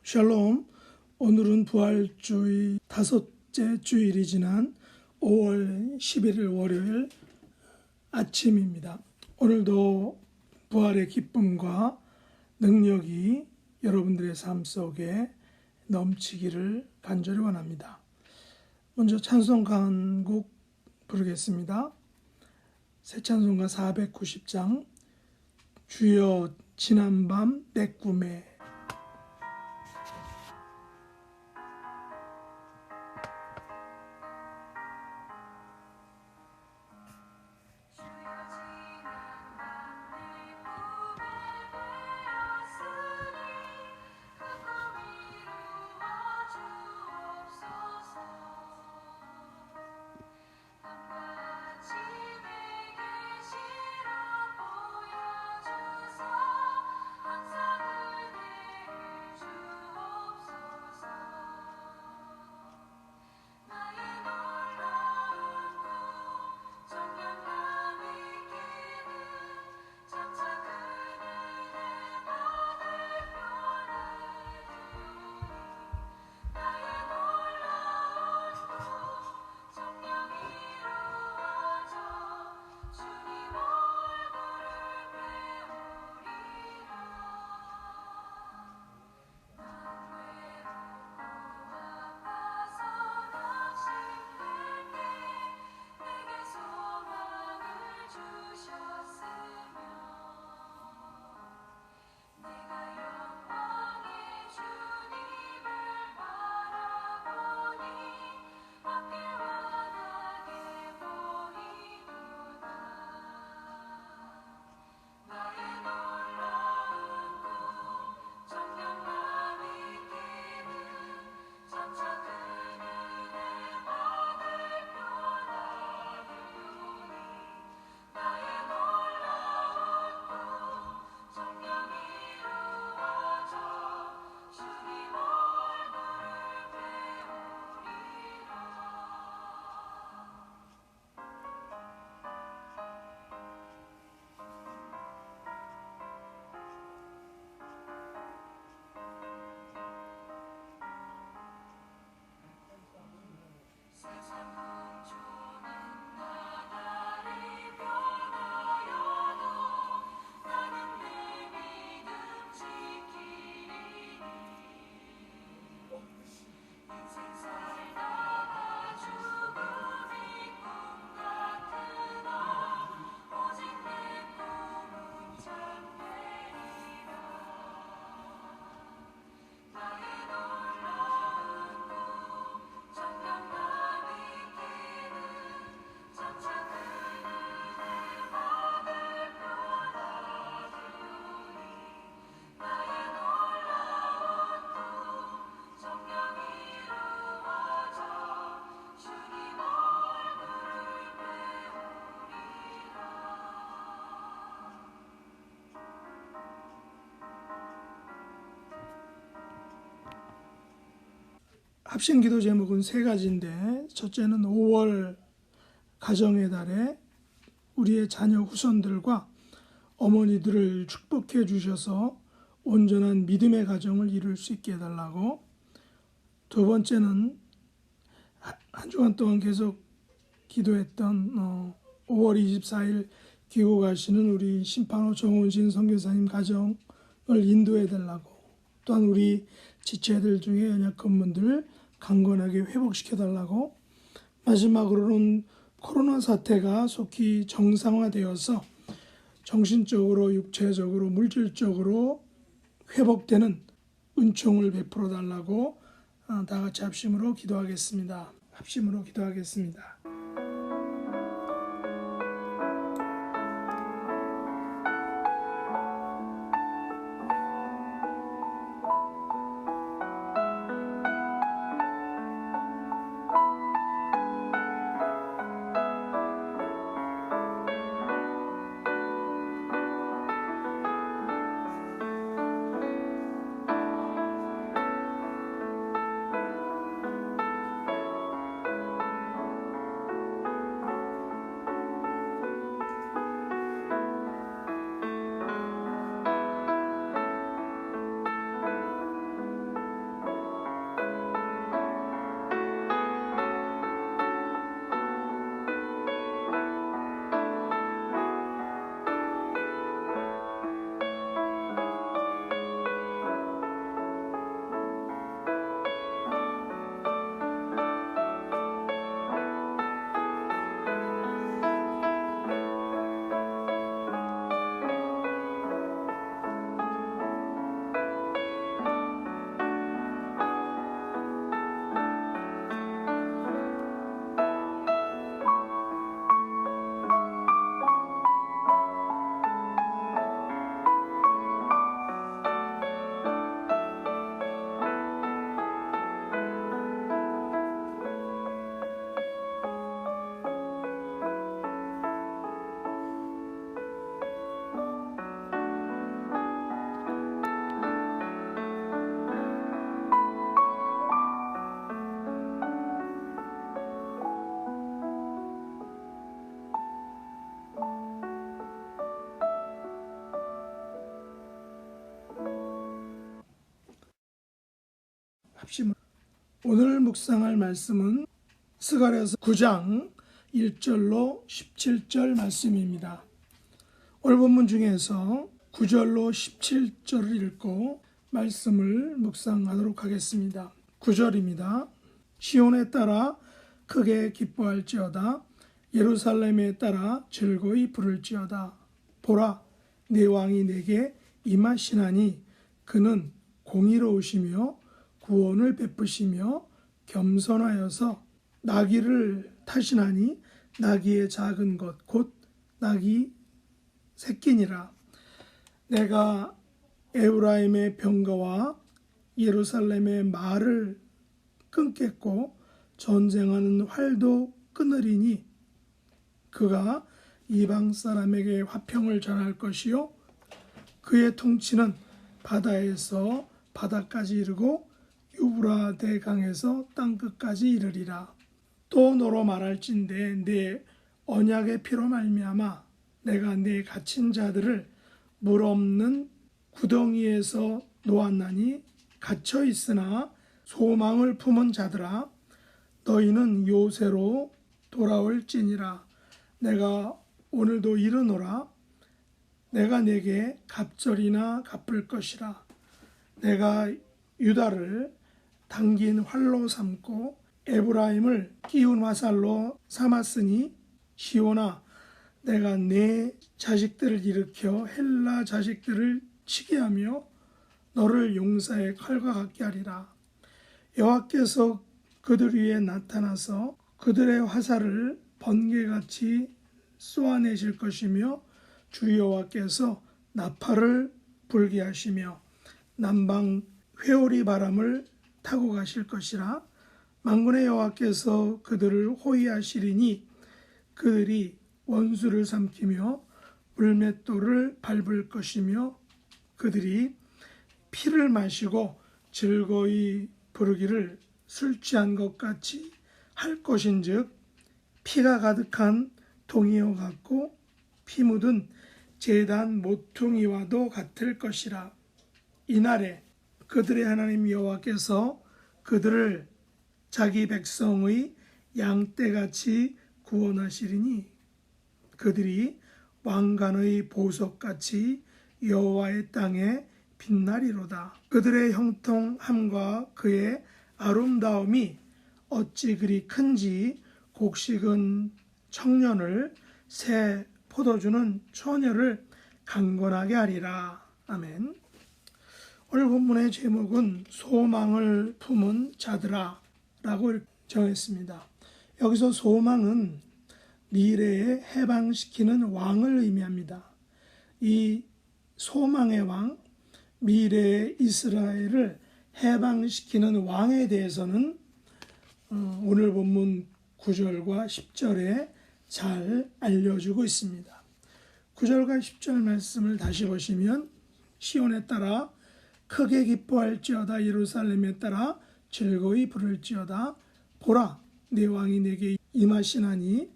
샬롬. 오늘은 부활주의 다섯째 주일이 지난 5월 11일 월요일 아침입니다. 오늘도 부활의 기쁨과 능력이 여러분들의 삶 속에 넘치기를 간절히 원합니다. 먼저 찬송 간곡 부르겠습니다. 새 찬송가 490장 주여 지난밤 내 꿈에. 합심기도 제목은 세 가지인데, 첫째는 5월 가정의 달에 우리의 자녀 후손들과 어머니들을 축복해 주셔서 온전한 믿음의 가정을 이룰 수 있게 해달라고. 두 번째는 한 주간 동안 계속 기도했던 5월 24일 귀국하시는 우리 심판호 정훈신 선교사님 가정을 인도해 달라고. 또한 우리 지체들 중에 연약한 분들을 강건하게 회복시켜 달라고. 마지막으로는 코로나 사태가 속히 정상화되어서 정신적으로, 육체적으로, 물질적으로 회복되는 은총을 베풀어 달라고 다 같이 합심으로 기도하겠습니다. 합심으로 기도하겠습니다. 합심을. 오늘 묵상할 말씀은 스가랴서 9장 1절로 17절 말씀입니다. 오늘 본문 중에서 9절로 17절을 읽고 말씀을 묵상하도록 하겠습니다. 9절입니다. 시온에 따라 크게 기뻐할지어다. 예루살렘에 따라 즐거이 부를지어다. 보라, 내 왕이 내게 임하시나니 그는 공의로우시며 구원을 베푸시며 겸손하여서 나귀를 타시나니 나귀의 작은 것 곧 나귀 새끼니라. 내가 에브라임의 병거와 예루살렘의 말을 끊겠고 전쟁하는 활도 끊으리니 그가 이방 사람에게 화평을 전할 것이요 그의 통치는 바다에서 바다까지 이르고 유브라데 강에서 땅끝까지 이르리라. 또 너로 말할진대 내 언약의 피로 말미암아 내가 내 갇힌 자들을 물 없는 구덩이에서 놓았나니 갇혀 있으나 소망을 품은 자들아 너희는 요새로 돌아올지니라. 내가 오늘도 이르노라. 내가 내게 갑절이나 갚을 것이라. 내가 유다를 당긴 활로 삼고 에브라임을 끼운 화살로 삼았으니 시온아 내가 내 자식들을 일으켜 헬라 자식들을 치게 하며 너를 용사의 칼과 같게 하리라. 여호와께서 그들 위에 나타나서 그들의 화살을 번개같이 쏘아내실 것이며 주 여호와께서 나팔을 불게 하시며 남방 회오리 바람을 타고 가실 것이라. 만군의 여호와께서 그들을 호위하시리니 그들이 원수를 삼키며 물맷돌을 밟을 것이며 그들이 피를 마시고 즐거이 부르기를 술 취한 것 같이 할 것인즉 피가 가득한 동이와 같고 피 묻은 제단 모퉁이와도 같을 것이라. 이날에 그들의 하나님 여호와께서 그들을 자기 백성의 양떼같이 구원하시리니 그들이 왕관의 보석같이 여호와의 땅에 빛나리로다. 그들의 형통함과 그의 아름다움이 어찌 그리 큰지 곡식은 청년을 새 포도주는 처녀를 강건하게 하리라. 아멘. 오늘 본문의 제목은 소망을 품은 자들아 라고 정했습니다. 여기서 소망은 미래에 해방시키는 왕을 의미합니다. 이 소망의 왕, 미래의 이스라엘을 해방시키는 왕에 대해서는 오늘 본문 9절과 10절에 잘 알려주고 있습니다. 9절과 10절 말씀을 다시 보시면 시온에 따라 크게 기뻐할지어다. 예루살렘에 따라 즐거이 부를지어다. 보라, 내 왕이 내게 임하시나니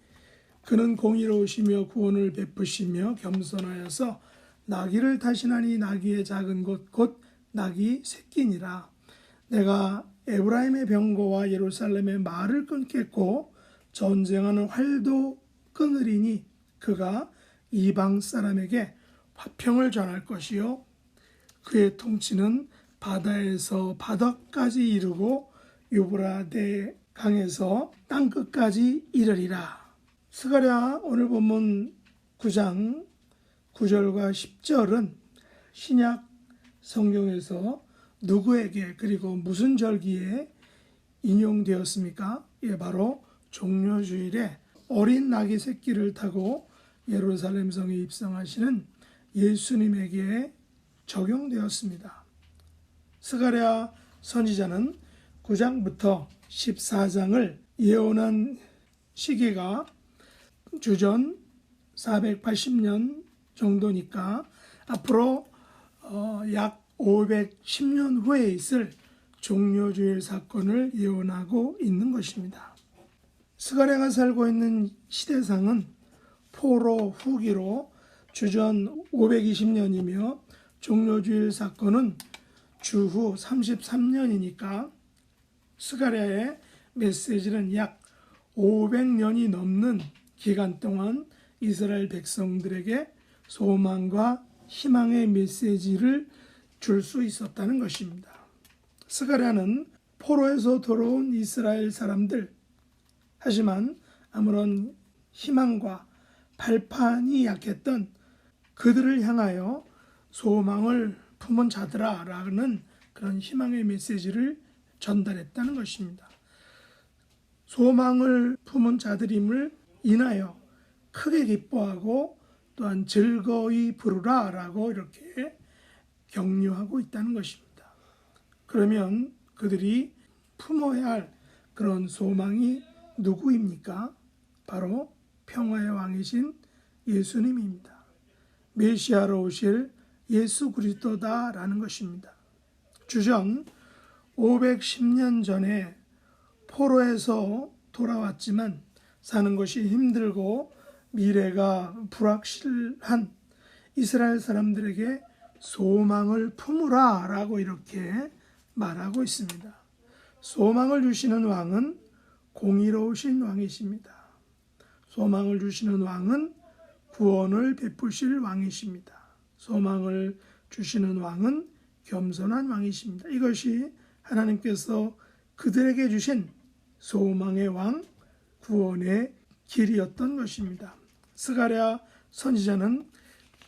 그는 공의로우시며 구원을 베푸시며 겸손하여서 나귀를 타시나니 나귀의 작은 것 곧 나귀 새끼니라. 내가 에브라임의 병거와 예루살렘의 말을 끊겠고 전쟁하는 활도 끊으리니 그가 이방 사람에게 화평을 전할 것이요 그의 통치는 바다에서 바다까지 이르고 유브라데 강에서 땅끝까지 이르리라. 스가랴 오늘 본문 9장 9절과 10절은 신약 성경에서 누구에게 그리고 무슨 절기에 인용되었습니까? 바로 종려주일에 어린 나귀 새끼를 타고 예루살렘 성에 입성하시는 예수님에게 적용되었습니다. 스가랴 선지자는 9장부터 14장을 예언한 시기가 주전 480년 정도니까 앞으로 약 510년 후에 있을 종려주일 사건을 예언하고 있는 것입니다. 스가랴가 살고 있는 시대상은 포로 후기로 주전 520년이며 종려주일 사건은 주후 33년이니까 스가랴의 메시지는 약 500년이 넘는 기간 동안 이스라엘 백성들에게 소망과 희망의 메시지를 줄 수 있었다는 것입니다. 스가랴는 포로에서 돌아온 이스라엘 사람들, 하지만 아무런 희망과 발판이 약했던 그들을 향하여 소망을 품은 자들아 라는 그런 희망의 메시지를 전달했다는 것입니다. 소망을 품은 자들임을 인하여 크게 기뻐하고 또한 즐거이 부르라 라고 이렇게 격려하고 있다는 것입니다. 그러면 그들이 품어야 할 그런 소망이 누구입니까? 바로 평화의 왕이신 예수님입니다. 메시아로 오실 예수 그리스도다라는 것입니다. 주전 510년 전에 포로에서 돌아왔지만 사는 것이 힘들고 미래가 불확실한 이스라엘 사람들에게 소망을 품으라 라고 이렇게 말하고 있습니다. 소망을 주시는 왕은 공의로우신 왕이십니다. 소망을 주시는 왕은 구원을 베푸실 왕이십니다. 소망을 주시는 왕은 겸손한 왕이십니다. 이것이 하나님께서 그들에게 주신 소망의 왕, 구원의 길이었던 것입니다. 스가랴 선지자는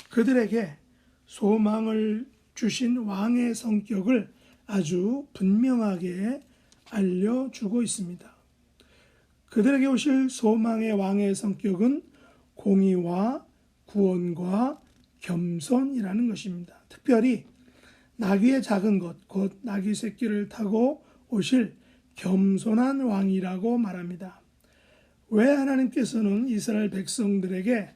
그들에게 소망을 주신 왕의 성격을 아주 분명하게 알려주고 있습니다. 그들에게 오실 소망의 왕의 성격은 공의와 구원과 겸손이라는 것입니다. 특별히 나귀의 작은 것, 곧 나귀 새끼를 타고 오실 겸손한 왕이라고 말합니다. 왜 하나님께서는 이스라엘 백성들에게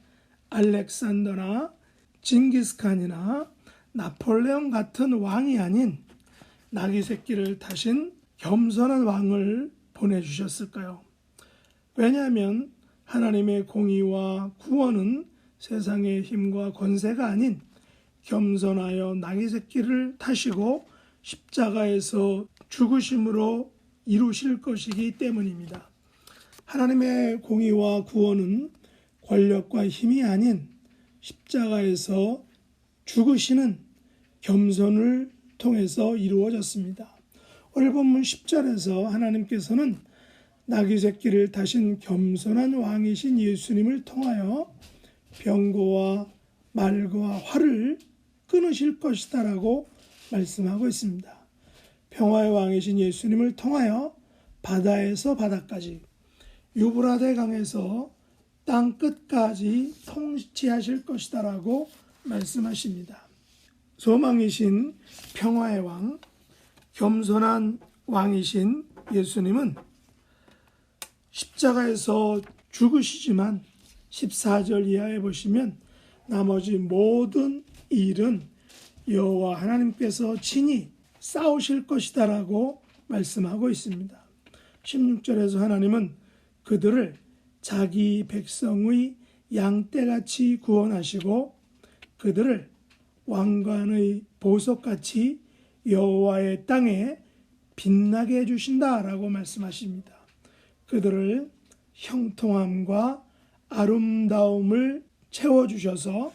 알렉산더나 징기스칸이나 나폴레옹 같은 왕이 아닌 나귀 새끼를 타신 겸손한 왕을 보내주셨을까요? 왜냐하면 하나님의 공의와 구원은 세상의 힘과 권세가 아닌 겸손하여 나귀 새끼를 타시고 십자가에서 죽으심으로 이루실 것이기 때문입니다. 하나님의 공의와 구원은 권력과 힘이 아닌 십자가에서 죽으시는 겸손을 통해서 이루어졌습니다. 오늘 본문 10절에서 하나님께서는 나귀 새끼를 타신 겸손한 왕이신 예수님을 통하여 병거와 말과 활을 끊으실 것이다 라고 말씀하고 있습니다. 평화의 왕이신 예수님을 통하여 바다에서 바다까지, 유브라데 강에서 땅 끝까지 통치하실 것이다 라고 말씀하십니다. 소망이신 평화의 왕, 겸손한 왕이신 예수님은 십자가에서 죽으시지만 14절 이하에 보시면 나머지 모든 일은 여호와 하나님께서 친히 싸우실 것이다 라고 말씀하고 있습니다. 16절에서 하나님은 그들을 자기 백성의 양떼같이 구원하시고 그들을 왕관의 보석같이 여호와의 땅에 빛나게 해주신다 라고 말씀하십니다. 그들을 형통함과 아름다움을 채워주셔서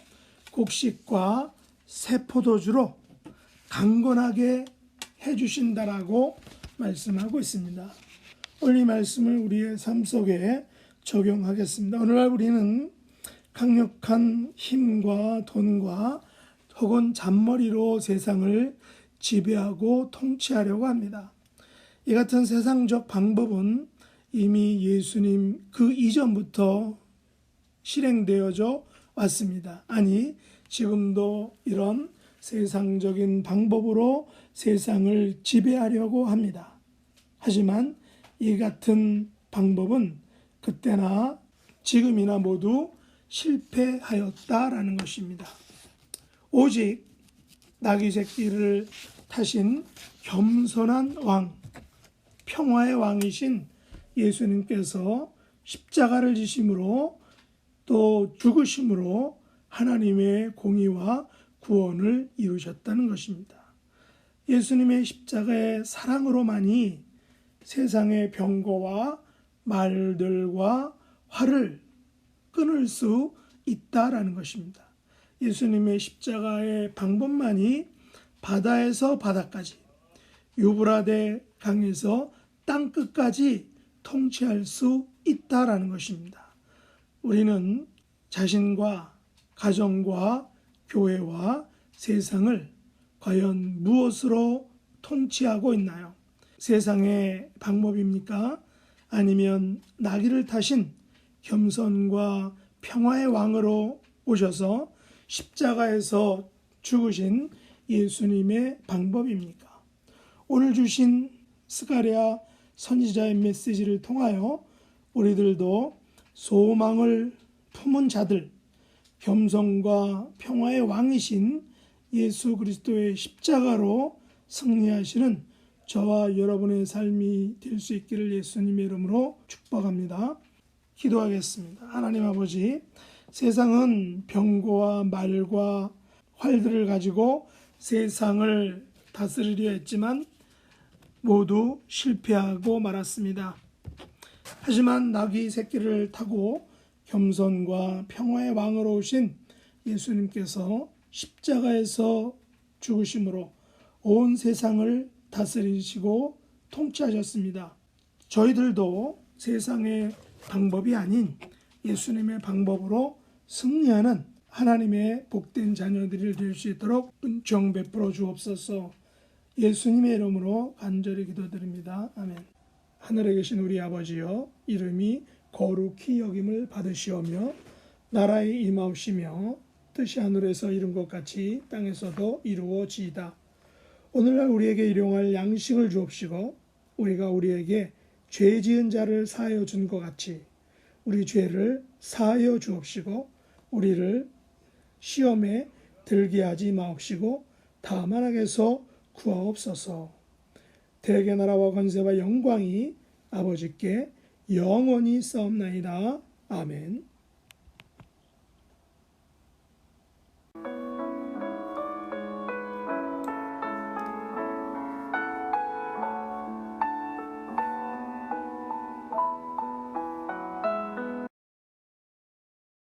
곡식과 새 포도주로 강건하게 해주신다라고 말씀하고 있습니다. 오늘 이 말씀을 우리의 삶 속에 적용하겠습니다. 오늘날 우리는 강력한 힘과 돈과 혹은 잔머리로 세상을 지배하고 통치하려고 합니다. 이 같은 세상적 방법은 이미 예수님 그 이전부터 실행되어져 왔습니다. 아니, 지금도 이런 세상적인 방법으로 세상을 지배하려고 합니다. 하지만 이 같은 방법은 그때나 지금이나 모두 실패하였다라는 것입니다. 오직 나귀 새끼를 타신 겸손한 왕, 평화의 왕이신 예수님께서 십자가를 지심으로 또 죽으심으로 하나님의 공의와 구원을 이루셨다는 것입니다. 예수님의 십자가의 사랑으로만이 세상의 병거와 말들과 활을 끊을 수 있다라는 것입니다. 예수님의 십자가의 방법만이 바다에서 바다까지, 유브라데 강에서 땅끝까지 통치할 수 있다라는 것입니다. 우리는 자신과 가정과 교회와 세상을 과연 무엇으로 통치하고 있나요? 세상의 방법입니까? 아니면 나귀를 타신 겸손과 평화의 왕으로 오셔서 십자가에서 죽으신 예수님의 방법입니까? 오늘 주신 스가랴 선지자의 메시지를 통하여 우리들도 소망을 품은 자들, 겸손과 평화의 왕이신 예수 그리스도의 십자가로 승리하시는 저와 여러분의 삶이 될 수 있기를 예수님의 이름으로 축복합니다. 기도하겠습니다. 하나님 아버지, 세상은 병거와 말과 활들을 가지고 세상을 다스리려 했지만 모두 실패하고 말았습니다. 하지만 나귀 새끼를 타고 겸손과 평화의 왕으로 오신 예수님께서 십자가에서 죽으심으로 온 세상을 다스리시고 통치하셨습니다. 저희들도 세상의 방법이 아닌 예수님의 방법으로 승리하는 하나님의 복된 자녀들이 될 수 있도록 은총 베풀어 주옵소서. 예수님의 이름으로 간절히 기도드립니다. 아멘. 하늘에 계신 우리 아버지여, 이름이 거룩히 여김을 받으시오며 나라의 임하옵시며 뜻이 하늘에서 이룬 것 같이 땅에서도 이루어지이다. 오늘날 우리에게 일용할 양식을 주옵시고 우리가 우리에게 죄 지은 자를 사하여 준 것 같이 우리 죄를 사하여 주옵시고 우리를 시험에 들게 하지 마옵시고 다만 악에서 구하옵소서. 대개 나라와 권세와 영광이 아버지께 영원히 싸움나이다. 아멘.